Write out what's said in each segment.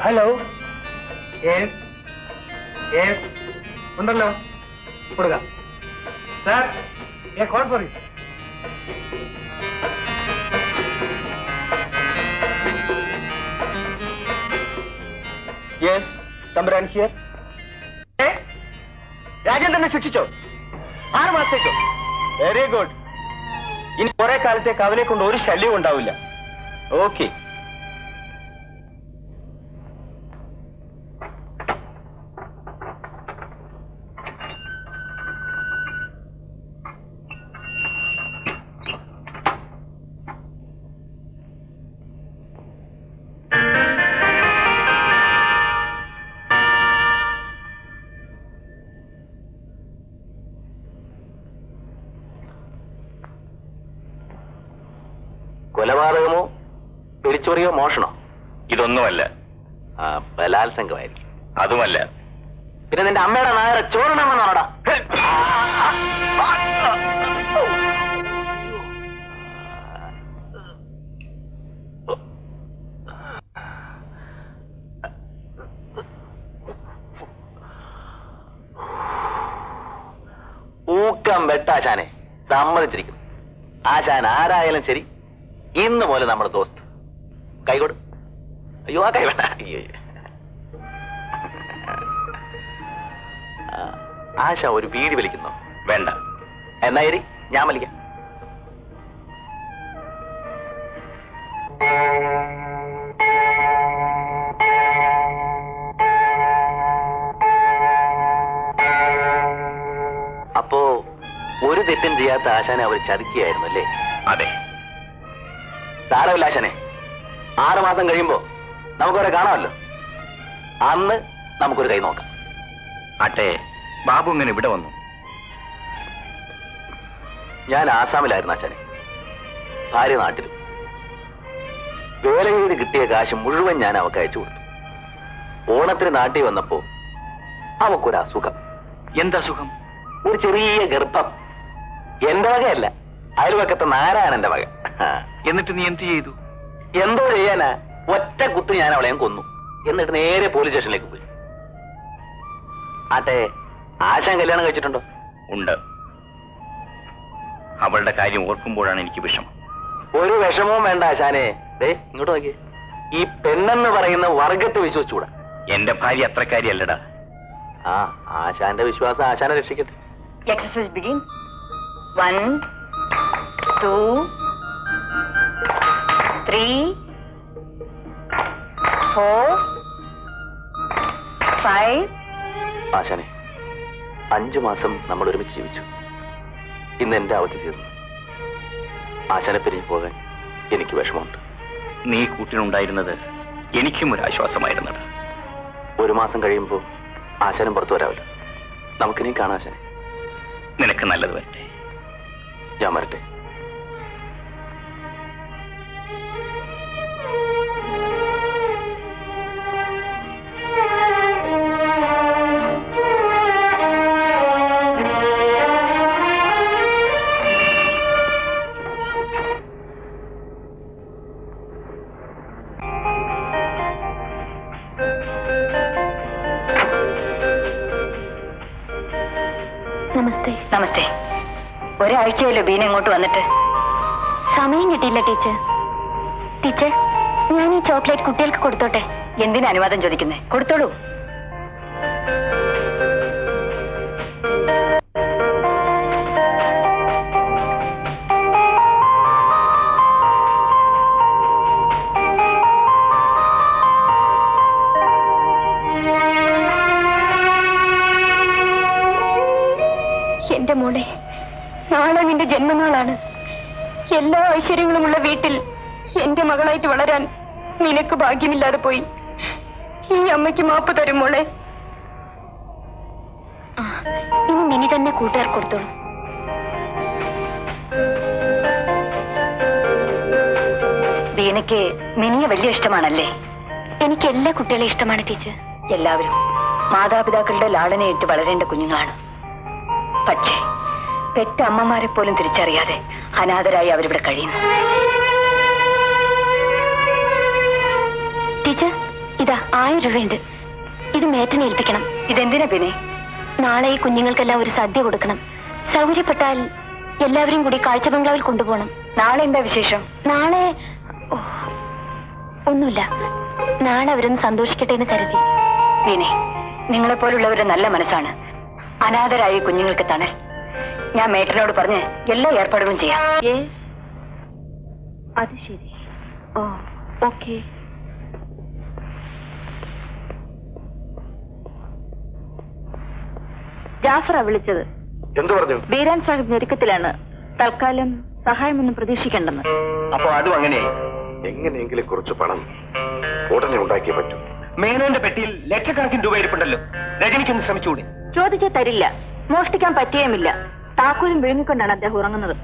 Hello. ഉണ്ടല്ലോ, കൊടുക്കാം. Sir, call for you. Yes, Thampuran here. രാജേന്ദ്രനെ ശിക്ഷിച്ചോ? 6 മാസത്തേക്കോ? Very good. ഇനി കുറെ കാലത്തേക്ക് അവനെ കൊണ്ട് ഒരു ശല്യവും ഉണ്ടാവില്ല. ഓക്കെ. കൊലപാതകമോ പിടിച്ചോറിയോ മോഷണോ? ഇതൊന്നുമല്ല. ബലാത്സംഗമായിരിക്കും. അതുമല്ല. പിന്നെ നിന്റെ അമ്മയുടെ നായരെ ചോറണമെന്നാണോടാ? ഊക്കം വെട്ടാശാനെ, സമ്മതിച്ചിരിക്കുന്നു. ആശാൻ ആരായാലും ശരി, ഇന്ന് പോലെ നമ്മുടെ ദോസ്ത്. കൈകൊട്. അയ്യോ, ആ കൈ വേണ്ട. ആശ ഒരു വീടി വലിക്കുന്നോ? വേണ്ട. എന്നാ ശരി, ഞാൻ വലിക്കാം. അപ്പോ ഒരു തെറ്റും ചെയ്യാത്ത ആശാനെ അവർ ചതിക്കുകയായിരുന്നു അല്ലേ? അതെ. സാരമില്ല ആശാനെ, 6 മാസം കഴിയുമ്പോ നമുക്കവരെ കാണാമല്ലോ. അന്ന് നമുക്കൊരു കൈ നോക്കാം. ആട്ടെ, ബാബു ഇങ്ങനെ ഇവിടെ വന്നു? ഞാൻ ആസാമിലായിരുന്നു ആശാനെ, ഭാര്യ നാട്ടിലും. വേല ചെയ്ത് കിട്ടിയ കാശ് മുഴുവൻ ഞാൻ അവക്ക് അയച്ചു കൊടുത്തു. ഓണത്തിന് നാട്ടിൽ വന്നപ്പോ അവക്കൊരു അസുഖം. എന്തസുഖം? ഒരു ചെറിയ ഗർഭം. എന്റെ വകയല്ല, അയൽവക്കത്തെ നാരായണന്റെ വക. എന്നിട്ട് നീ എന്ത് ചെയ്തു? എന്തോ ചെയ്യാനാ, ഒറ്റ കുത്ത് ഞാൻ അവളെയും കൊന്നു. എന്നിട്ട് നേരെ പോലീസ് സ്റ്റേഷനിലേക്ക് പോയി. ആട്ടെ, ആശാൻ കല്യാണം കഴിച്ചിട്ടുണ്ടോ? ഉണ്ട്. അവളുടെ കാര്യം ഓർക്കുമ്പോഴാണ് എനിക്ക് വിഷമം. ഒരു വിഷമവും വേണ്ട ആശാനെ. ഇങ്ങോട്ട് നോക്കിയേ. ഈ പെണ്ണെന്ന് പറയുന്ന വർഗത്തെ വിശ്വസിച്ചുകൂടാ. എന്റെ ഭാര്യ അത്രക്കാരിയല്ലടാ. ആശാന്റെ വിശ്വാസം ആശാനെ രക്ഷിക്കട്ടെ. Exercise begin. 1, 2, 3, 4, 5. ആശാനെ, 5 മാസം നമ്മൾ ഒരുമിച്ച് ജീവിച്ചു. ഇന്ന് എന്റെ അവധി തീർന്നു. ആശാനെ പിരിഞ്ഞു പോകാൻ എനിക്ക് വിഷമമുണ്ട്. നീ കൂട്ടിനുണ്ടായിരുന്നത് എനിക്കും ഒരു ആശ്വാസമായിരുന്നടാ. 1 മാസം കഴിയുമ്പോൾ ആശാനും പുറത്തു വരാമല്ലോ. നമുക്കിനി കാണാം ആശാനെ. നിനക്ക് നല്ലത് വരട്ടെ. ഞാൻ വരട്ടെ. നമസ്തേ. നമസ്തേ. ഒരാഴ്ചയല്ലോ ബീന ഇങ്ങോട്ട് വന്നിട്ട്. സമയം കിട്ടിയില്ല ടീച്ചർ. ടീച്ചർ, ഞാൻ ഈ ചോക്ലേറ്റ് കുട്ടികൾക്ക് കൊടുത്തോട്ടെ? എന്തിനാ അനുവാദം ചോദിക്കുന്നേ? കൊടുത്തോളൂ. എന്റെ മോളെ, നാളെ നിന്റെ ജന്മനാളാണ്. എല്ലാ ഐശ്വര്യങ്ങളുമുള്ള വീട്ടിൽ എന്റെ മകളായിട്ട് വളരാൻ നിനക്ക് ഭാഗ്യമില്ലാതെ പോയി. ഈ അമ്മയ്ക്ക് മാപ്പ് തരും മോളെ. ഇനി മിനി തന്നെ കൂട്ടുകാർ കൊടുത്തോളൂ. ദീനയ്ക്ക് മിനിയെ വലിയ ഇഷ്ടമാണല്ലേ? എനിക്ക് എല്ലാ കുട്ടികളെയും ഇഷ്ടമാണ് ടീച്ചർ. എല്ലാവരും മാതാപിതാക്കളുടെ ലാളനയേറ്റ് വളരേണ്ട കുഞ്ഞുങ്ങളാണ്. പക്ഷേ പെറ്റ അമ്മമാരെ പോലും തിരിച്ചറിയാതെ അനാഥരായി അവരിവിടെ കഴിയുന്നു. ടീച്ചർ, ഇതാ 1000 രൂപയുണ്ട്. ഇത് മേറ്റനെ ഏൽപ്പിക്കണം. ഇതെന്തിനാ പിന്നെ? നാളെ ഈ കുഞ്ഞുങ്ങൾക്കെല്ലാം ഒരു സദ്യ കൊടുക്കണം. സൗകര്യപ്പെട്ടാൽ എല്ലാവരും കൂടി കാഴ്ച ബംഗ്ലാവിൽ കൊണ്ടുപോകണം. നാളെ എന്താ വിശേഷം? നാളെ ഒന്നുമില്ല. നാളെ അവരൊന്ന് സന്തോഷിക്കട്ടെ എന്ന് കരുതി. പിന്നെ നിങ്ങളെപ്പോലുള്ളവരുടെ നല്ല മനസ്സാണ് അനാഥരായ കുഞ്ഞുങ്ങൾക്ക് തണൽ. ഞാൻ മേട്ടനോട് പറഞ്ഞ് എല്ലാ ഏർപ്പാടുകളും ചെയ്യാം. അത് ശരി. ഓക്കെ. ജാഫറാ വിളിച്ചത്. എന്തു പറഞ്ഞു? ബീരാൻ സാഹിബ് ഞെരുക്കത്തിലാണ്. തൽക്കാലം സഹായമൊന്നും പ്രതീക്ഷിക്കേണ്ടെന്ന്. അപ്പൊ അതും അങ്ങനെയായി. എങ്ങനെയെങ്കിലും കുറച്ച് പണം ഉടനെ ഉണ്ടാക്കിയേ പറ്റൂ. മേനോന്റെ പെട്ടിയിൽ ലക്ഷക്കണക്കിന് രൂപ ഇരിപ്പുണ്ടല്ലോ. രജനിക്കൊന്ന് ശ്രമിച്ചുകൂടി? ചോദിച്ചാൽ തരില്ല. മോഷ്ടിക്കാൻ പറ്റുകയുമില്ല. താക്കോലും വിഴുങ്ങിക്കൊണ്ടാണ് അദ്ദേഹം ഉറങ്ങുന്നത്.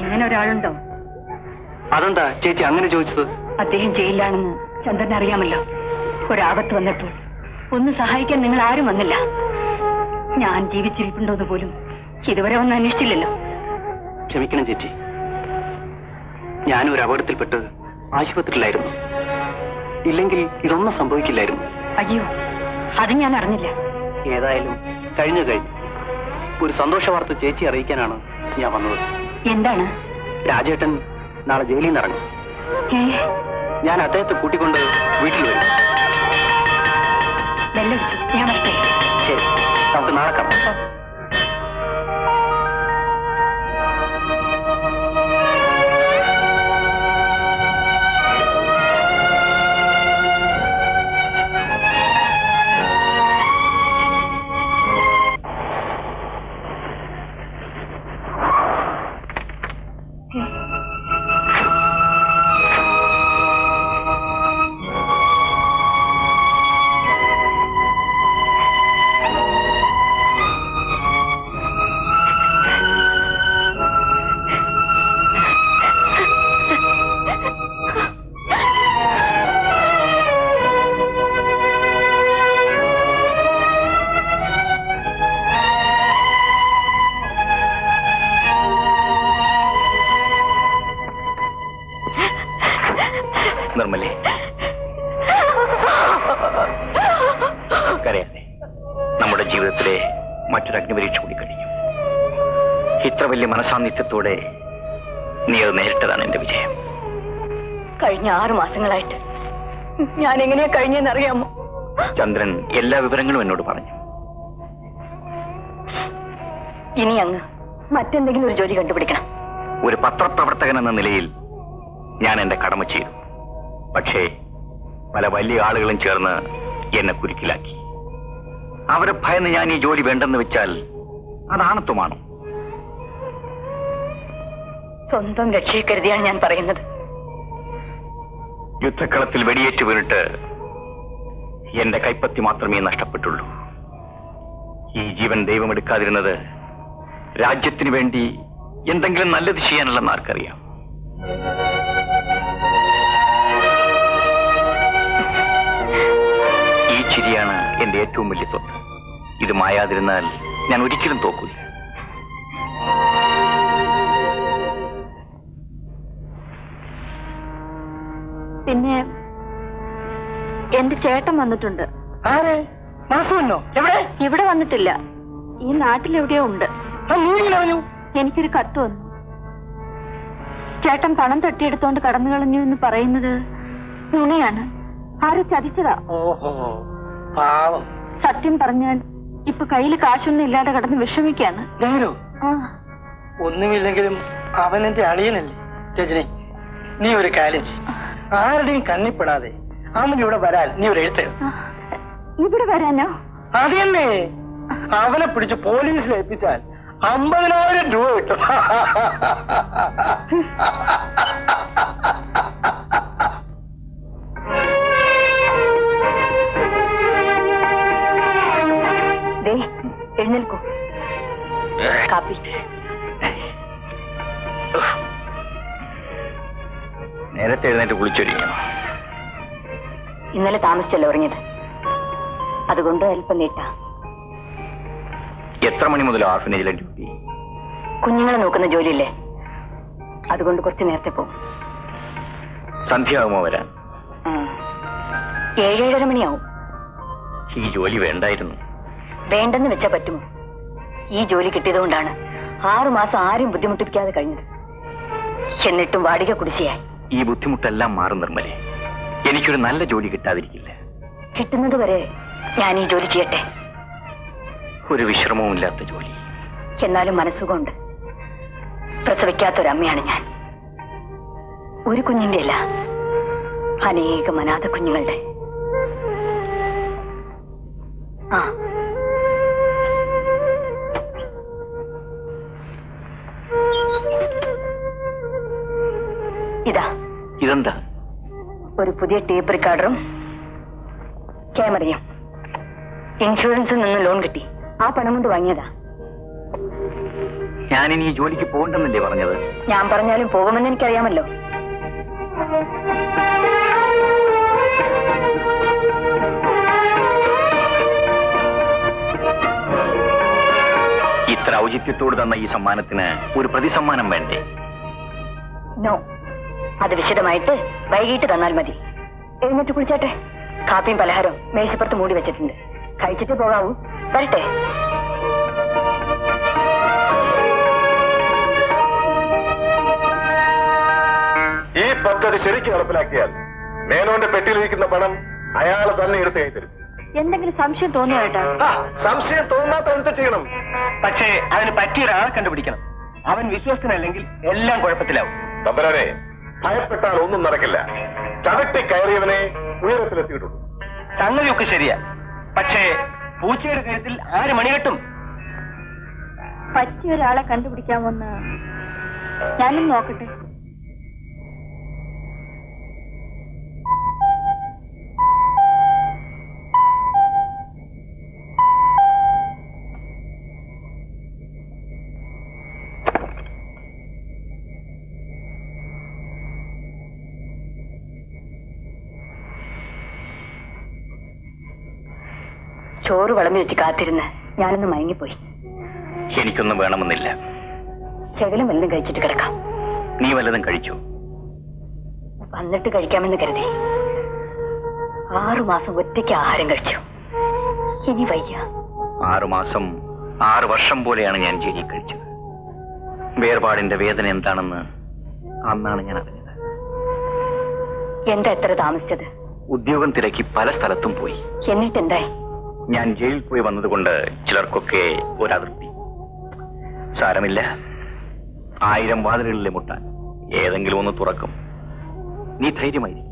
ഇങ്ങനെ ഒരാളുണ്ടോ? അതെന്താ ചേച്ചി അങ്ങനെ ചോദിച്ചത്? അദ്ദേഹം ജയിലിലാണെന്ന് ചന്ദ്രൻ അറിയാമല്ലോ. ഒരാപത്ത് വന്നപ്പോൾ ഒന്ന് സഹായിക്കാൻ നിങ്ങൾ ആരും വന്നില്ല. ഞാൻ ജീവിച്ചിരിപ്പുണ്ടോന്ന് പോലും ഇതുവരെ ഒന്ന് അന്വേഷിച്ചില്ലല്ലോ. ക്ഷമിക്കണം ചേച്ചി, ഞാനൊരു അപകടത്തിൽപ്പെട്ട് ആശുപത്രിയിലായിരുന്നു. ഇല്ലെങ്കിൽ ഇതൊന്നും സംഭവിക്കില്ലായിരുന്നു. അയ്യോ, അത് ഞാൻ അറിഞ്ഞില്ല. ഏതായാലും കഴിഞ്ഞു. ഒരു സന്തോഷ വാർത്ത ചേച്ചി അറിയിക്കാനാണ് ഞാൻ വന്നത്. എന്താണ്? രാജേട്ടൻ നാളെ ജയിലിൽ നിന്ന് ഇറങ്ങും. ഞാൻ അദ്ദേഹത്തെ കൂട്ടിക്കൊണ്ട് വീട്ടിൽ വരും. വെല്ലടിച്ചു. ഞാൻ വരട്ടെ. ശരി, നമുക്ക് നാളെ കാണാം. നിർമ്മലേ, കരയാതെ. നമ്മുടെ ജീവിതത്തിലെ മറ്റൊരു അഗ്നിപരീക്ഷ കൂടി കഴിഞ്ഞു. ഇത്ര വലിയ മനസാന്നിധ്യത്തോടെ നീ അത് നേരിട്ടതാണ് എന്റെ വിജയം. കഴിഞ്ഞ 6 മാസങ്ങളായിട്ട് ഞാൻ എങ്ങനെയാ കഴിഞ്ഞെന്നറിയാമോ? ചന്ദ്രൻ എല്ലാ വിവരങ്ങളും എന്നോട് പറഞ്ഞു. ഇനി അങ്ങ് മറ്റെന്തെങ്കിലും ഒരു ജോലി കണ്ടുപിടിക്കണം. ഒരു പത്രപ്രവർത്തകൻ എന്ന നിലയിൽ ഞാൻ എന്റെ കടമ ചെയ്തു. പക്ഷേ പല വലിയ ആളുകളും ചേർന്ന് എന്നെ കുരുക്കിലാക്കി. അവരെ ഭയന്ന് ഞാൻ ഈ ജോലി വേണ്ടെന്ന് വെച്ചാൽ അത് ആണത്വമാണ്. സ്വന്തം രക്ഷയെ കരുതിയാണ് ഞാൻ പറയുന്നത്. യുദ്ധക്കളത്തിൽ വെടിയേറ്റ് വീണിട്ട് എന്റെ കൈപ്പത്തി മാത്രമേ നഷ്ടപ്പെട്ടുള്ളൂ. ഈ ജീവൻ ദൈവം എടുക്കാതിരുന്നത് രാജ്യത്തിന് വേണ്ടി എന്തെങ്കിലും നല്ലത് ചെയ്യാനുള്ളതെന്ന് ആർക്കറിയാം. ഈ ചിരിയാണ് എന്റെ ഏറ്റവും വലിയ സ്വത്ത്. ഇത് മായാതിരുന്നാൽ ഞാൻ ഒരിക്കലും തോക്കൂല. പിന്നെ എന്റെ ചേട്ടൻ വന്നിട്ടുണ്ട്. ആരെ? മാസുവല്ലോ? എവിടെ? ഇവിടെ വന്നിട്ടില്ല. ഈ നാട്ടിലെവിടെയോ ഉണ്ട്. എനിക്കൊരു കത്ത് വന്നു. ചേട്ടൻ പണം തട്ടിയെടുത്തോണ്ട് കടന്നു കളഞ്ഞു എന്ന് പറയുന്നത് നുണയാണ്. ആരും ചതിച്ചതാ. ഓഹോ, പാവം. സത്യം പറഞ്ഞാൽ ഇപ്പൊ കയ്യിൽ കാശൊന്നും ഇല്ലാതെ കടന്ന് വിഷമിക്കാണ്. ഒന്നുമില്ലെങ്കിലും അവനെന്റെ അളിയനല്ലേ. രജനി, നീ ഒരു കാര്യം ചെയ്യ്. ആരുടെയും കണ്ണിപ്പെടാതെ അവൻ ഇവിടെ വരാൻ നീ ഒരു എഴുത്ത്. ഇവിടെ വരാനോ? അത് തന്നെ. അവനെ പിടിച്ച് പോലീസിൽ ഏൽപ്പിച്ചാൽ 50,000 രൂപ കിട്ടും. എഴുന്നേൽക്കൂ. കാപ്പി. നേരത്തെ എഴുന്നേറ്റ് കുളിച്ചൊരിക്കണം. ഇന്നലെ താമസിച്ചല്ലോ ഉറങ്ങിയത്, അതുകൊണ്ട് അല്പം നീട്ടാ. എത്ര മണി മുതൽ ഓർഫനേജിലെ ഡ്യൂട്ടി? കുഞ്ഞുങ്ങളെ നോക്കുന്ന ജോലിയില്ലേ, അതുകൊണ്ട് കുറച്ച് നേരത്തെ പോകും. സന്ധ്യയാകുമോ വരാൻ? 7-7:30 മണിയാവും. ഈ ജോലി വേണ്ടായിരുന്നു. വേണ്ടെന്ന് വെച്ചാ പറ്റുമോ? ഈ ജോലി കിട്ടിയതുകൊണ്ടാണ് 6 മാസം ആരും ബുദ്ധിമുട്ടിപ്പിക്കാതെ കഴിഞ്ഞത്. എന്നിട്ടും വാടക കുടിശ്ശിയായി. ഈ ബുദ്ധിമുട്ടെല്ലാം മാറും നിർമ്മലേ. എനിക്കൊരു നല്ല ജോലി കിട്ടാതിരിക്കില്ല. കിട്ടുന്നത് വരെ ഞാൻ ഈ ജോലി ചെയ്യട്ടെ. ഒരു വിശ്രമവുമില്ലാത്ത ജോലി. എന്നാലും മനസ്സുകൊണ്ട് പ്രസവിക്കാത്തൊരമ്മയാണ് ഞാൻ. ഒരു കുഞ്ഞിന്റെ അല്ല, അനേകം അനാഥ കുഞ്ഞുങ്ങളുടെ. ആ, ഇതെന്താ? ഒരു പുതിയ ടേപ്പ് റെക്കോർഡറും ക്യാമറയും. ഇൻഷുറൻസിൽ നിന്ന് ലോൺ കിട്ടി, ആ പണം കൊണ്ട് വാങ്ങിയതാ. ഞാനിനി ഈ ജോലിക്ക് പോകണ്ടെന്നല്ലേ പറഞ്ഞത്? ഞാൻ പറഞ്ഞാലും പോകുമെന്ന് എനിക്കറിയാമല്ലോ. ഇത്ര ഔചിത്യത്തോട് തന്ന ഈ സമ്മാനത്തിന് ഒരു പ്രതിസമ്മാനം വേണ്ടേ? നോ, അത് വിശദമായിട്ട് വൈകിട്ട് തന്നാൽ മതി. എഴുന്നേറ്റ് കുളിച്ചാട്ടെ. കാപ്പിയും പലഹാരവും മേശപ്പുറത്ത് മൂടി വെച്ചിട്ടുണ്ട്. കഴിച്ചിട്ട് പോകാവൂ. വരട്ടെ. ഈ പദ്ധതി ശരിക്കും നടപ്പിലാക്കിയാൽ മേനോന്റെ പെട്ടിയിലിരിക്കുന്ന പണം അയാൾ തന്നെ എടുത്ത് തരും. എന്തെങ്കിലും സംശയം തോന്നുക കേട്ടാ? സംശയം തോന്നാത്ത എന്ത് ചെയ്യണം? പക്ഷേ അതിന് പറ്റിയ ഒരാളെ കണ്ടുപിടിക്കണം. അവൻ വിശ്വസ്തനല്ലെങ്കിൽ എല്ലാം കുഴപ്പത്തിലാവും. തമ്പുരാനെ, ഭയപ്പെട്ടാൽ ഒന്നും നടക്കില്ല. ചവിട്ടി കയറിയവനെ ഉയരത്തിലെത്തിയിട്ടുള്ളൂ. സംഗതിയൊക്കെ ശരിയാ, പക്ഷേ പൂച്ചയുടെ കാര്യത്തിൽ ആര് മണികെട്ടും? പറ്റിയ ഒരാളെ കണ്ടുപിടിക്കാമെന്ന് ഞാനും നോക്കട്ടെ. ചോറ് വിളമ്പി വെച്ച് കാത്തിരുന്ന് ഞാനൊന്ന് മയങ്ങിപ്പോയി. എനിക്കൊന്നും വേണമെന്നില്ല. ശകലം വല്ലതും കഴിച്ചിട്ട് കിടക്കാം. നീ വല്ലതും കഴിച്ചു? വന്നിട്ട് കഴിക്കാമെന്ന് കരുതി. 6 മാസം ഒറ്റയ്ക്ക് ആഹാരം കഴിച്ചു. ഇനി വയ്യ. 6 മാസം 6 വർഷം പോലെയാണ് ഞാൻ ജയിലിൽ കഴിച്ചത്. വേർപാടിന്റെ വേദന എന്താണെന്ന് അന്നാണ് ഞാൻ അറിഞ്ഞത്. എന്താ എത്ര താമസിച്ചത്? ഉദ്യോഗം തിരക്കി പല സ്ഥലത്തും പോയി. എന്നിട്ടെന്തായി? ഞാൻ ജയിലിൽ പോയി വന്നതുകൊണ്ട് ചിലർക്കൊക്കെ ഒരതിർത്തി. സാരമില്ല, 1000 വാതിലുകളിലെ മുട്ടാൻ ഏതെങ്കിലും ഒന്ന് തുറക്കും. നീ ധൈര്യമായിരിക്കും.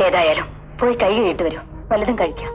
ഏതായാലും പോയി കൈ കഴുകിയിട്ട് വരൂ. വല്ലതും കഴിക്കാം.